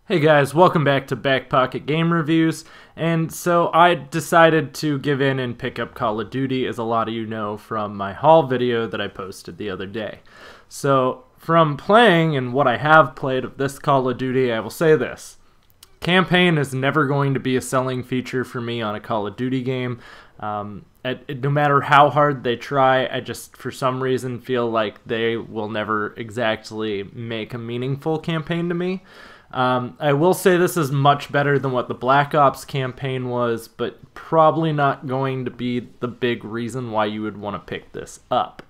Hey guys, welcome back to BackPocketGameReviews. And so I decided to give in and pick up Call of Duty, as a lot of you know from my haul video that I posted the other day. So from playing and what I have played of this Call of Duty, I will say this. Campaign is never going to be a selling feature for me on a Call of Duty game. No matter how hard they try, I just for some reason feel like they will never exactly make a meaningful campaign to me. I will say this is much better than what the Black Ops campaign was, but probably not going to be the big reason why you would want to pick this up.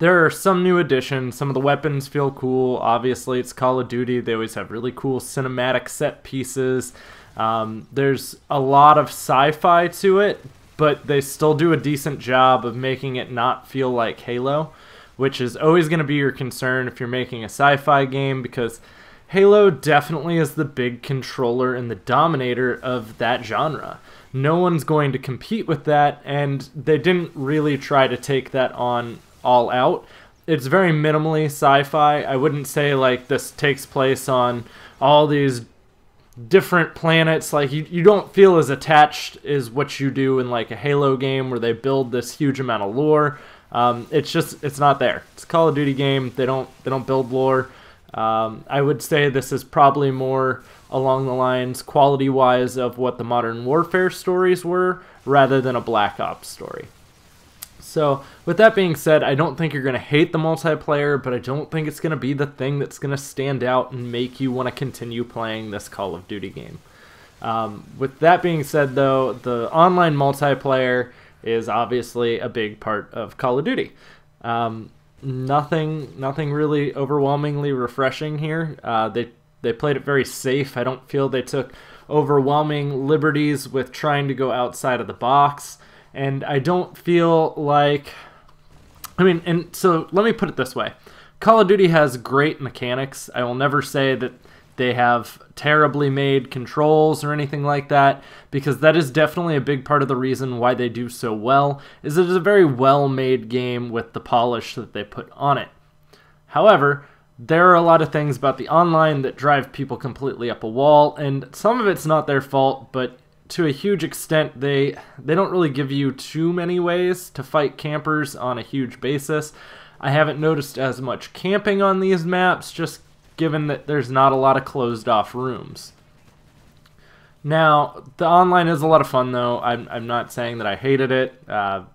There are some new additions. Some of the weapons feel cool. Obviously, it's Call of Duty. They always have really cool cinematic set pieces. There's a lot of sci-fi to it, but they still do a decent job of making it not feel like Halo, which is always going to be your concern if you're making a sci-fi game, because Halo definitely is the big controller and the dominator of that genre. No one's going to compete with that, and they didn't really try to take that on all out. It's very minimally sci-fi. I wouldn't say like this takes place on all these different planets. Like you don't feel as attached as what you do in like a Halo game where they build this huge amount of lore. It's not there. It's a Call of Duty game. They don't build lore. I would say this is probably more along the lines, quality-wise, of what the Modern Warfare stories were, rather than a Black Ops story. So, with that being said, I don't think you're going to hate the multiplayer, but I don't think it's going to be the thing that's going to stand out and make you want to continue playing this Call of Duty game. With that being said, though, the online multiplayer is obviously a big part of Call of Duty. Nothing really overwhelmingly refreshing here. They played it very safe. I don't feel they took overwhelming liberties with trying to go outside of the box. And I don't feel like... and so let me put it this way. Call of Duty has great mechanics. I will never say that they have terribly made controls or anything like that, because that is definitely a big part of the reason why they do so well, is it is a very well-made game with the polish that they put on it. However, there are a lot of things about the online that drive people completely up a wall, and some of it's not their fault, but to a huge extent, they don't really give you too many ways to fight campers on a huge basis. I haven't noticed as much camping on these maps, just given that there's not a lot of closed off rooms. Now, the online is a lot of fun, though. I'm not saying that I hated it.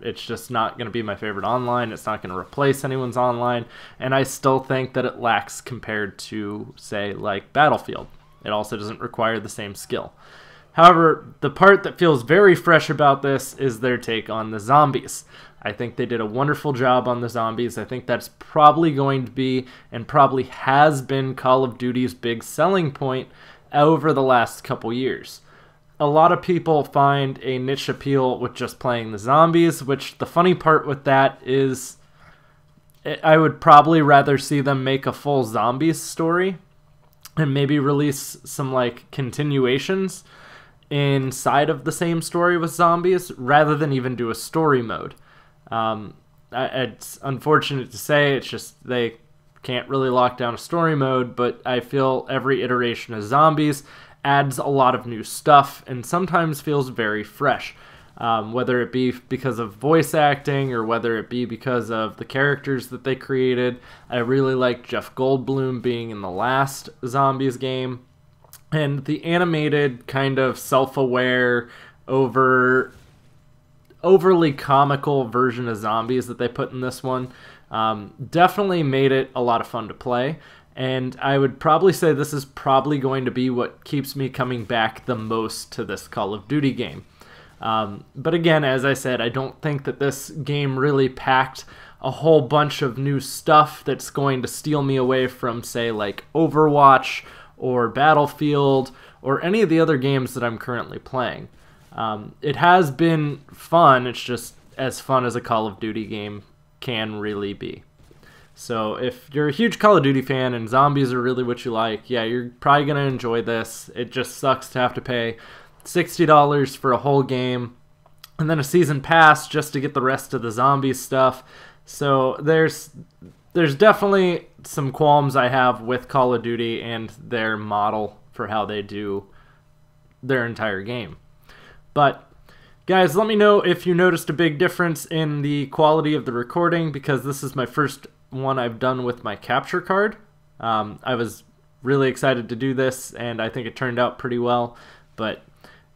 It's just not going to be my favorite online. It's not going to replace anyone's online, and I still think that it lacks compared to, say, like Battlefield. It also doesn't require the same skill. However, the part that feels very fresh about this is their take on the zombies. I think they did a wonderful job on the zombies. I think that's probably going to be, and probably has been, Call of Duty's big selling point over the last couple years. A lot of people find a niche appeal with just playing the zombies, which the funny part with that is I would probably rather see them make a full zombies story and maybe release some like continuations inside of the same story with zombies, rather than even do a story mode. It's unfortunate to say, it's just they can't really lock down a story mode, but I feel every iteration of zombies adds a lot of new stuff and sometimes feels very fresh. Whether it be because of voice acting or whether it be because of the characters that they created. I really like Jeff Goldblum being in the last Zombies game. And the animated, kind of self-aware, overly comical version of zombies that they put in this one definitely made it a lot of fun to play. And I would probably say this is probably going to be what keeps me coming back the most to this Call of Duty game. But again, as I said, I don't think that this game really packed a whole bunch of new stuff that's going to steal me away from, say, like Overwatch or Battlefield, or any of the other games that I'm currently playing. It has been fun, it's just as fun as a Call of Duty game can really be. So if you're a huge Call of Duty fan and zombies are really what you like, yeah, you're probably going to enjoy this. It just sucks to have to pay $60 for a whole game, and then a season pass just to get the rest of the zombie stuff. So there's definitely some qualms I have with Call of Duty and their model for how they do their entire game. But guys, let me know if you noticed a big difference in the quality of the recording, because this is my first one I've done with my capture card. I was really excited to do this, and I think it turned out pretty well. But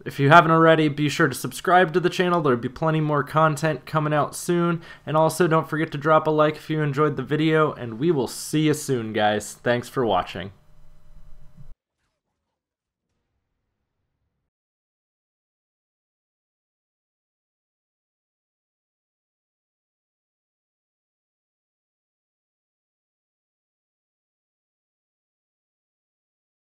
if you haven't already, be sure to subscribe to the channel. There'll be plenty more content coming out soon. And also, don't forget to drop a like if you enjoyed the video, and we will see you soon, guys. Thanks for watching.